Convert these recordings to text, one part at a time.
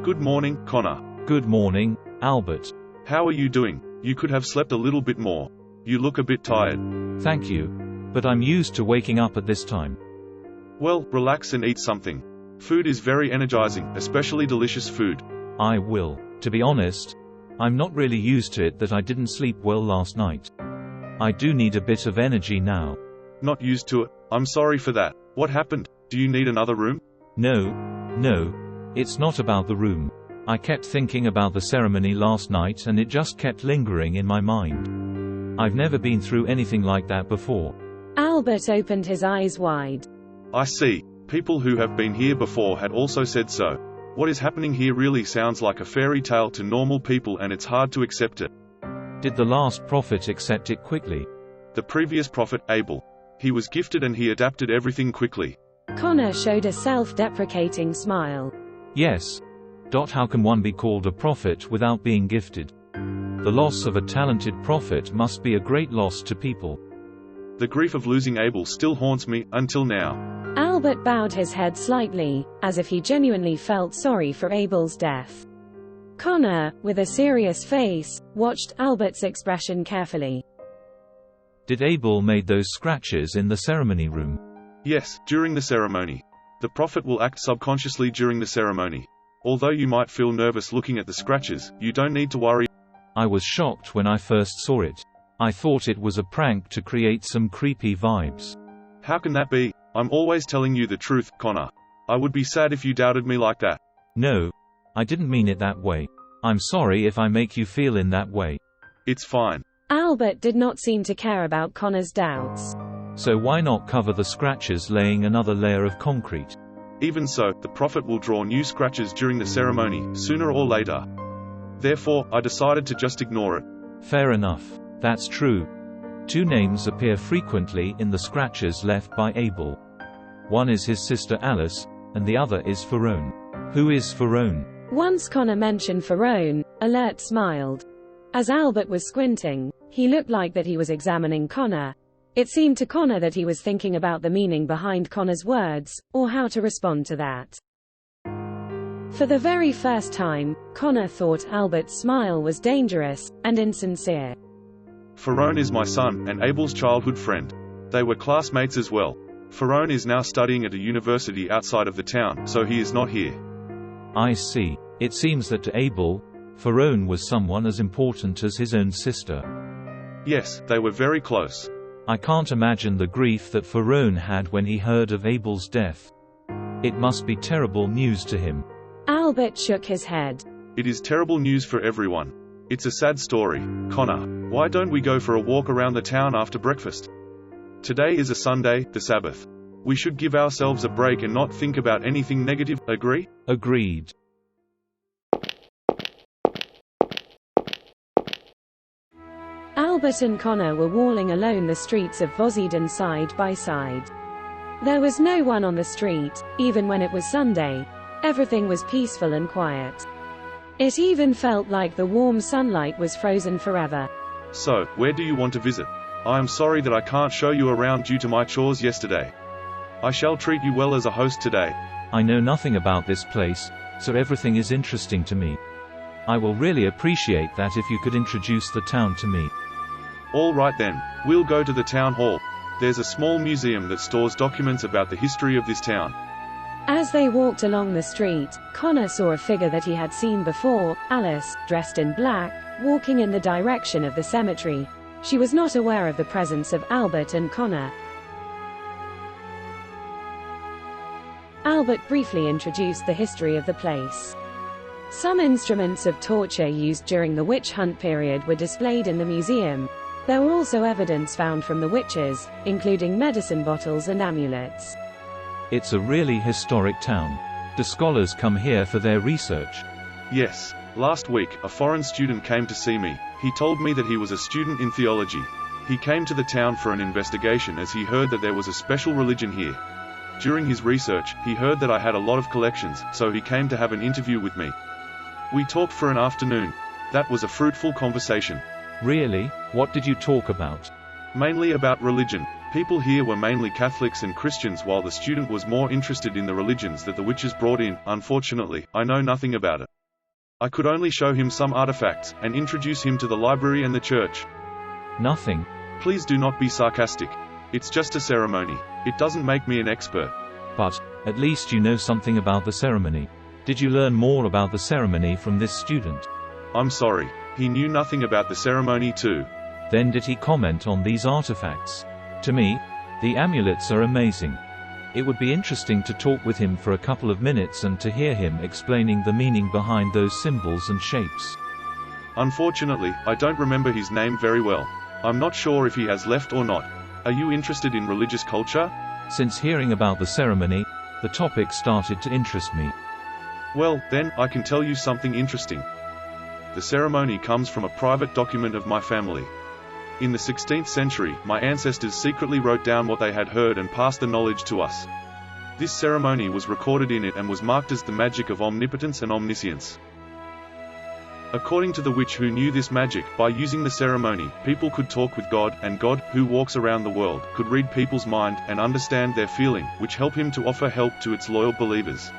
Good morning, Connor. Good morning, Albert. How are you doing? You could have slept a little bit more. You look a bit tired. Thank you. But I'm used to waking up at this time. Well, relax and eat something. Food is very energizing, especially delicious food. I will. To be honest, I'm not really used to it that I didn't sleep well last night. I do need a bit of energy now. Not used to it? I'm sorry for that. What happened? Do you need another room? No. It's not about the room. I kept thinking about the ceremony last night and it just kept lingering in my mind. I've never been through anything like that before. Albert opened his eyes wide. I see. People who have been here before had also said so. What is happening here really sounds like a fairy tale to normal people and it's hard to accept it. Did the last prophet accept it quickly? The previous prophet, Abel. He was gifted and he adapted everything quickly. Connor showed a self-deprecating smile. Yes. How can one be called a prophet without being gifted? The loss of a talented prophet must be a great loss to people. The grief of losing Abel still haunts me, until now. Albert bowed his head slightly, as if he genuinely felt sorry for Abel's death. Connor, with a serious face, watched Albert's expression carefully. Did Abel make those scratches in the ceremony room? Yes, during the ceremony. The prophet will act subconsciously during the ceremony. Although you might feel nervous looking at the scratches, you don't need to worry. I was shocked when I first saw it. I thought it was a prank to create some creepy vibes. How can that be? I'm always telling you the truth, Connor. I would be sad if you doubted me like that. No. I didn't mean it that way. I'm sorry if I make you feel in that way. It's fine. Albert did not seem to care about Connor's doubts. So why not cover the scratches laying another layer of concrete? Even so, the prophet will draw new scratches during the ceremony, sooner or later. Therefore, I decided to just ignore it. Fair enough. That's true. Two names appear frequently in the scratches left by Abel. One is his sister Alice, and the other is Pharaoh. Who is Pharaoh? Once Connor mentioned Pharaoh, Alert smiled. As Albert was squinting, he looked like that he was examining Connor. It seemed to Connor that he was thinking about the meaning behind Connor's words, or how to respond to that. For the very first time, Connor thought Albert's smile was dangerous and insincere. Pharaoh is my son, and Abel's childhood friend. They were classmates as well. Pharaoh is now studying at a university outside of the town, so he is not here. I see. It seems that to Abel, Pharaoh was someone as important as his own sister. Yes, they were very close. I can't imagine the grief that Pharaoh had when he heard of Abel's death. It must be terrible news to him. Albert shook his head. It is terrible news for everyone. It's a sad story. Connor, why don't we go for a walk around the town after breakfast? Today is a Sunday, the Sabbath. We should give ourselves a break and not think about anything negative, agree? Agreed. Albert and Connor were walking along the streets of Vosiden side by side. There was no one on the street, even when it was Sunday. Everything was peaceful and quiet. It even felt like the warm sunlight was frozen forever. So, where do you want to visit? I am sorry that I can't show you around due to my chores yesterday. I shall treat you well as a host today. I know nothing about this place, so everything is interesting to me. I will really appreciate that if you could introduce the town to me. All right then, we'll go to the town hall. There's a small museum that stores documents about the history of this town. As they walked along the street, Connor saw a figure that he had seen before, Alice, dressed in black, walking in the direction of the cemetery. She was not aware of the presence of Albert and Connor. Albert briefly introduced the history of the place. Some instruments of torture used during the witch hunt period were displayed in the museum. There were also evidence found from the witches, including medicine bottles and amulets. It's a really historic town. Do scholars come here for their research? Yes. Last week, a foreign student came to see me. He told me that he was a student in theology. He came to the town for an investigation as he heard that there was a special religion here. During his research, he heard that I had a lot of collections, so he came to have an interview with me. We talked for an afternoon. That was a fruitful conversation. Really? What did you talk about? Mainly about religion. People here were mainly Catholics and Christians, while the student was more interested in the religions that the witches brought in. Unfortunately, I know nothing about it. I could only show him some artifacts, and introduce him to the library and the church. Nothing. Please do not be sarcastic. It's just a ceremony. It doesn't make me an expert. But, at least you know something about the ceremony. Did you learn more about the ceremony from this student? I'm sorry. He knew nothing about the ceremony too. Then did he comment on these artifacts? To me, the amulets are amazing. It would be interesting to talk with him for a couple of minutes and to hear him explaining the meaning behind those symbols and shapes. Unfortunately, I don't remember his name very well. I'm not sure if he has left or not. Are you interested in religious culture? Since hearing about the ceremony, the topic started to interest me. Well, then, I can tell you something interesting. The ceremony comes from a private document of my family. In the 16th century, my ancestors secretly wrote down what they had heard and passed the knowledge to us. This ceremony was recorded in it and was marked as the magic of omnipotence and omniscience. According to the witch who knew this magic, by using the ceremony, people could talk with God, and God, who walks around the world, could read people's mind and understand their feeling, which help him to offer help to its loyal believers.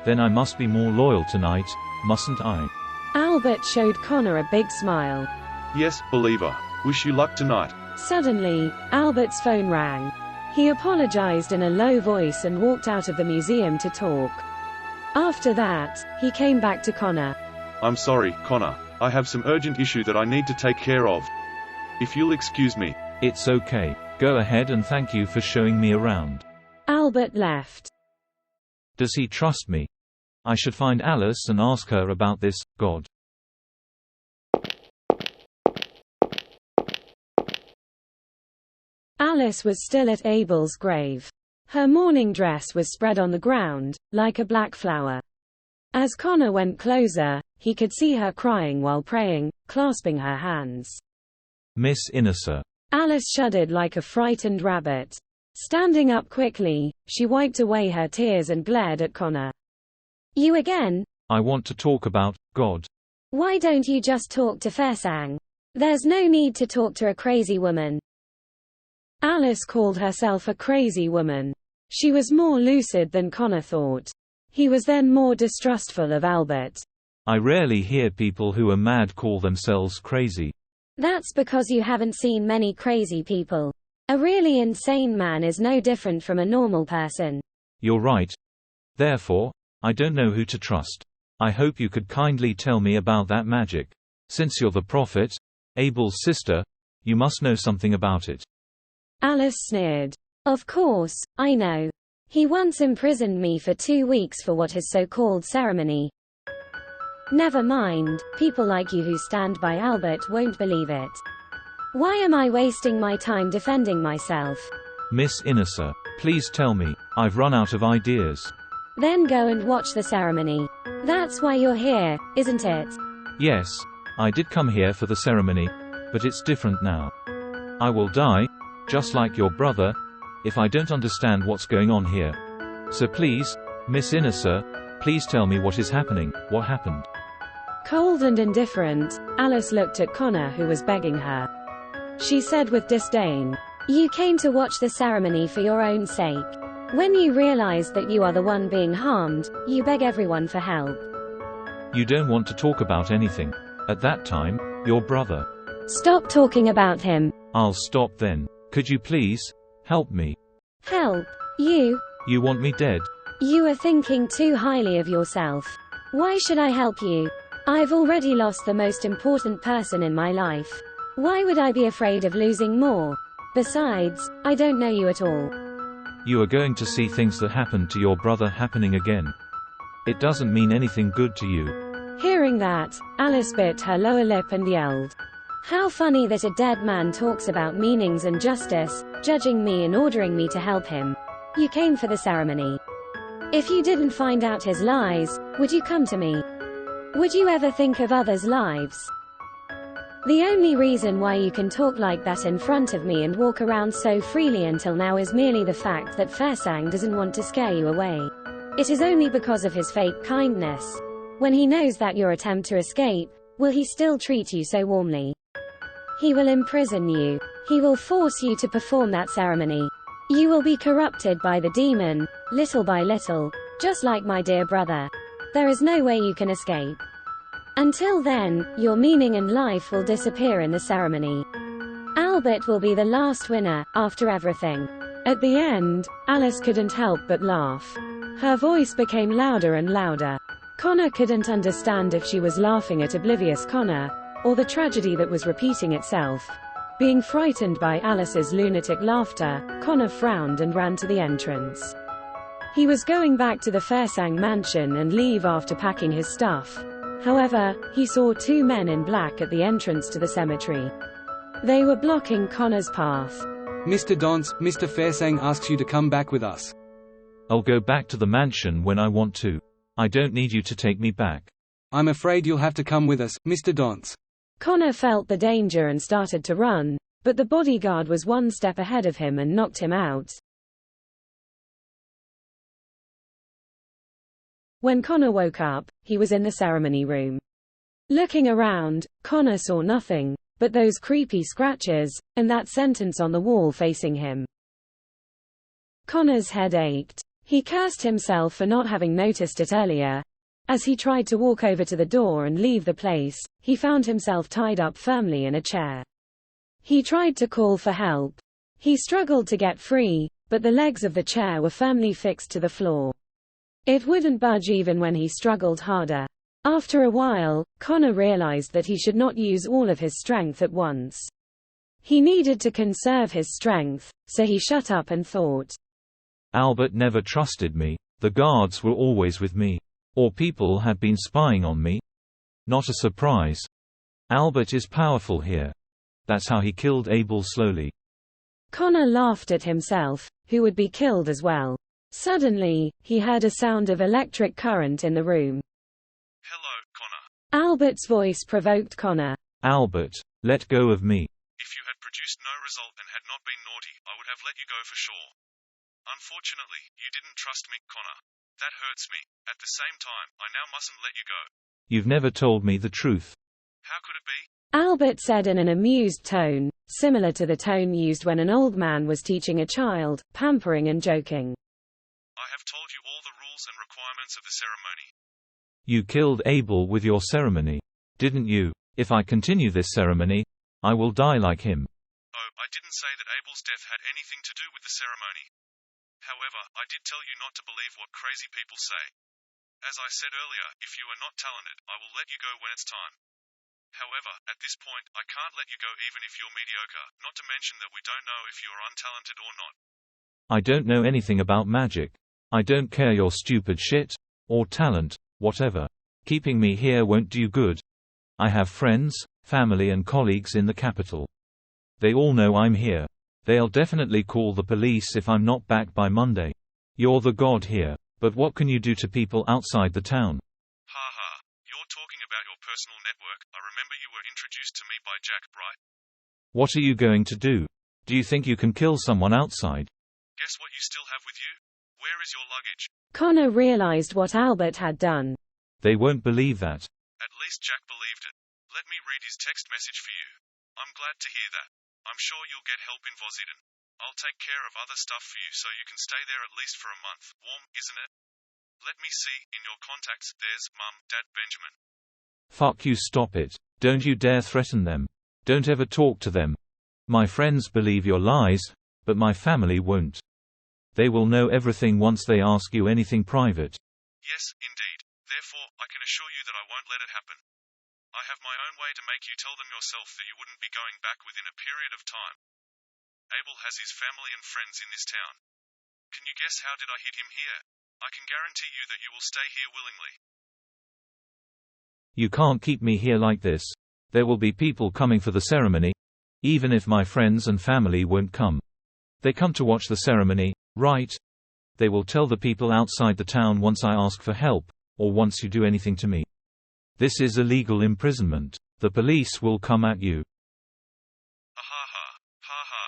Then I must be more loyal tonight, mustn't I? Albert showed Connor a big smile. Yes, believer. Wish you luck tonight. Suddenly, Albert's phone rang. He apologized in a low voice and walked out of the museum to talk. After that, he came back to Connor. I'm sorry, Connor. I have some urgent issue that I need to take care of. If you'll excuse me. It's okay. Go ahead and thank you for showing me around. Albert left. Does he trust me? I should find Alice and ask her about this, God. Alice was still at Abel's grave. Her mourning dress was spread on the ground, like a black flower. As Connor went closer, he could see her crying while praying, clasping her hands. Miss Inessa. Alice shuddered like a frightened rabbit. Standing up quickly, she wiped away her tears and glared at Connor. You again? I want to talk about God. Why don't you just talk to Farsang? There's no need to talk to a crazy woman. Alice called herself a crazy woman. She was more lucid than Connor thought. He was then more distrustful of Albert. I rarely hear people who are mad call themselves crazy. That's because you haven't seen many crazy people. A really insane man is no different from a normal person. You're right. Therefore, I don't know who to trust. I hope you could kindly tell me about that magic. Since you're the prophet, Abel's sister, you must know something about it. Alice sneered. Of course, I know. He once imprisoned me for 2 weeks for what his so-called ceremony. Never mind, people like you who stand by Albert won't believe it. Why am I wasting my time defending myself? Miss Inessa, please tell me. I've run out of ideas. Then go and watch the ceremony. That's why you're here, isn't it? Yes, I did come here for the ceremony, but it's different now. I will die, just like your brother, if I don't understand what's going on here. So please, Miss Inessa, please tell me what is happening, what happened. Cold and indifferent, Alice looked at Connor, who was begging her. She said with disdain, You came to watch the ceremony for your own sake. When you realize that you are the one being harmed, you beg everyone for help. You don't want to talk about anything. At that time, your brother. Stop talking about him. I'll stop then. Could you please help me? Help? You? You want me dead? You are thinking too highly of yourself. Why should I help you? I've already lost the most important person in my life. Why would I be afraid of losing more? Besides, I don't know you at all. You are going to see things that happened to your brother happening again. It doesn't mean anything good to you. Hearing that, Alice bit her lower lip and yelled. How funny that a dead man talks about meanings and justice, judging me and ordering me to help him. You came for the ceremony. If you didn't find out his lies, would you come to me? Would you ever think of others' lives? The only reason why you can talk like that in front of me and walk around so freely until now is merely the fact that Farsang doesn't want to scare you away. It is only because of his fake kindness. When he knows that your attempt to escape, will he still treat you so warmly? He will imprison you. He will force you to perform that ceremony. You will be corrupted by the demon, little by little, just like my dear brother. There is no way you can escape. Until then, your meaning and life will disappear in the ceremony. Albert will be the last winner, after everything. At the end, Alice couldn't help but laugh. Her voice became louder and louder. Connor couldn't understand if she was laughing at oblivious Connor, or the tragedy that was repeating itself. Being frightened by Alice's lunatic laughter, Connor frowned and ran to the entrance. He was going back to the Fairsang mansion and leave after packing his stuff. However, he saw two men in black at the entrance to the cemetery. They were blocking Connor's path. Mr. Dance, Mr. Fairsang asks you to come back with us. I'll go back to the mansion when I want to. I don't need you to take me back. I'm afraid you'll have to come with us, Mr. Dance. Connor felt the danger and started to run, but the bodyguard was one step ahead of him and knocked him out. When Connor woke up, he was in the ceremony room. Looking around, Connor saw nothing but those creepy scratches, and that sentence on the wall facing him. Connor's head ached. He cursed himself for not having noticed it earlier. As he tried to walk over to the door and leave the place, he found himself tied up firmly in a chair. He tried to call for help. He struggled to get free, but the legs of the chair were firmly fixed to the floor. It wouldn't budge even when he struggled harder. After a while, Connor realized that he should not use all of his strength at once. He needed to conserve his strength, so he shut up and thought. Albert never trusted me. The guards were always with me. Or people had been spying on me. Not a surprise. Albert is powerful here. That's how he killed Abel slowly. Connor laughed at himself, who would be killed as well. Suddenly, he heard a sound of electric current in the room. Hello, Connor. Albert's voice provoked Connor. Albert, let go of me. If you had produced no result and had not been naughty, I would have let you go for sure. Unfortunately, you didn't trust me, Connor. That hurts me. At the same time, I now mustn't let you go. You've never told me the truth. How could it be? Albert said in an amused tone, similar to the tone used when an old man was teaching a child, pampering and joking. I have told you all the rules and requirements of the ceremony. You killed Abel with your ceremony, didn't you? If I continue this ceremony, I will die like him. Oh, I didn't say that Abel's death had anything to do with the ceremony. However, I did tell you not to believe what crazy people say. As I said earlier, if you are not talented, I will let you go when it's time. However, at this point, I can't let you go even if you're mediocre, not to mention that we don't know if you are untalented or not. I don't know anything about magic. I don't care your stupid shit, or talent, whatever. Keeping me here won't do you good. I have friends, family and colleagues in the capital. They all know I'm here. They'll definitely call the police if I'm not back by Monday. You're the god here, but what can you do to people outside the town? Ha ha, you're talking about your personal network. I remember you were introduced to me by Jack, right? What are you going to do? Do you think you can kill someone outside? Guess what you still have with you? Where is your luggage? Connor realized what Albert had done. They won't believe that. At least Jack believed it. Let me read his text message for you. I'm glad to hear that. I'm sure you'll get help in Vosiden. I'll take care of other stuff for you so you can stay there at least for a month. Warm, isn't it? Let me see, in your contacts, there's Mum, Dad, Benjamin. Fuck you, stop it. Don't you dare threaten them. Don't ever talk to them. My friends believe your lies, but my family won't. They will know everything once they ask you anything private. Yes, indeed. Therefore, I can assure you that I won't let it happen. I have my own way to make you tell them yourself that you wouldn't be going back within a period of time. Abel has his family and friends in this town. Can you guess how did I hit him here? I can guarantee you that you will stay here willingly. You can't keep me here like this. There will be people coming for the ceremony, even if my friends and family won't come. They come to watch the ceremony, right? They will tell the people outside the town once I ask for help, or once you do anything to me. This is illegal imprisonment. The police will come at you. Ha ha ha. Ha ha.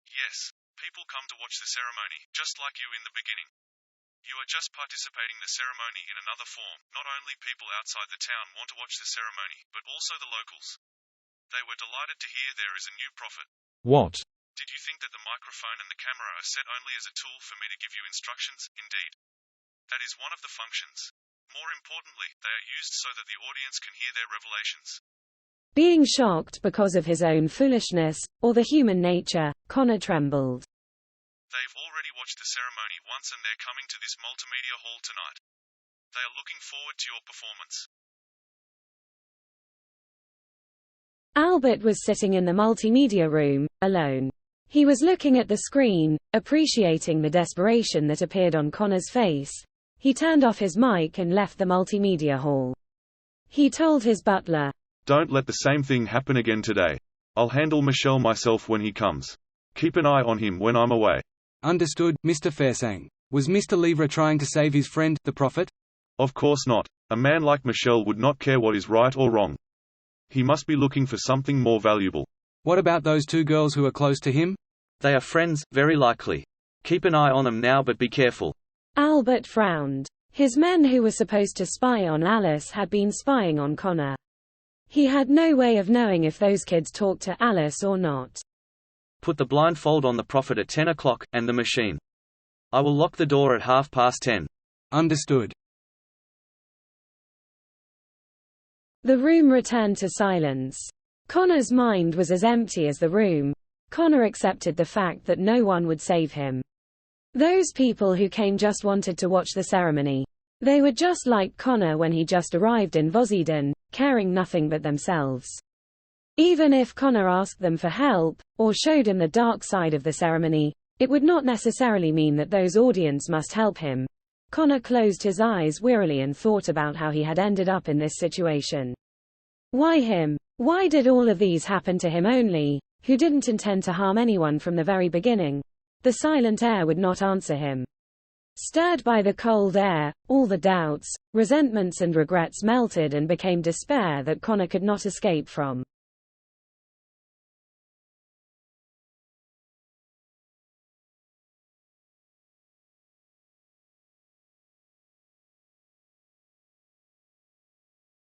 Yes, people come to watch the ceremony, just like you in the beginning. You are just participating the ceremony in another form. Not only people outside the town want to watch the ceremony, but also the locals. They were delighted to hear there is a new prophet. What? Did you think that the microphone and the camera are set only as a tool for me to give you instructions? Indeed. That is one of the functions. More importantly, they are used so that the audience can hear their revelations. Being shocked because of his own foolishness, or the human nature, Connor trembled. They've already watched the ceremony once and they're coming to this multimedia hall tonight. They are looking forward to your performance. Albert was sitting in the multimedia room, alone. He was looking at the screen, appreciating the desperation that appeared on Connor's face. He turned off his mic and left the multimedia hall. He told his butler, "Don't let the same thing happen again today. I'll handle Michelle myself when he comes. Keep an eye on him when I'm away." Understood, Mr. Fairsang. Was Mr. Livre trying to save his friend, the prophet? Of course not. A man like Michelle would not care what is right or wrong. He must be looking for something more valuable. What about those two girls who are close to him? They are friends, very likely. Keep an eye on them now, but be careful. Albert frowned. His men who were supposed to spy on Alice had been spying on Connor. He had no way of knowing if those kids talked to Alice or not. Put the blindfold on the prophet at 10 o'clock, and the machine. I will lock the door at 10:30. Understood. The room returned to silence. Connor's mind was as empty as the room. Connor accepted the fact that no one would save him. Those people who came just wanted to watch the ceremony. They were just like Connor when he just arrived in Vosiden, caring nothing but themselves. Even if Connor asked them for help, or showed him the dark side of the ceremony, it would not necessarily mean that those audience must help him. Connor closed his eyes wearily and thought about how he had ended up in this situation. Why him? Why did all of these happen to him only, who didn't intend to harm anyone from the very beginning? The silent air would not answer him. Stirred by the cold air, all the doubts, resentments and regrets melted and became despair that Connor could not escape from.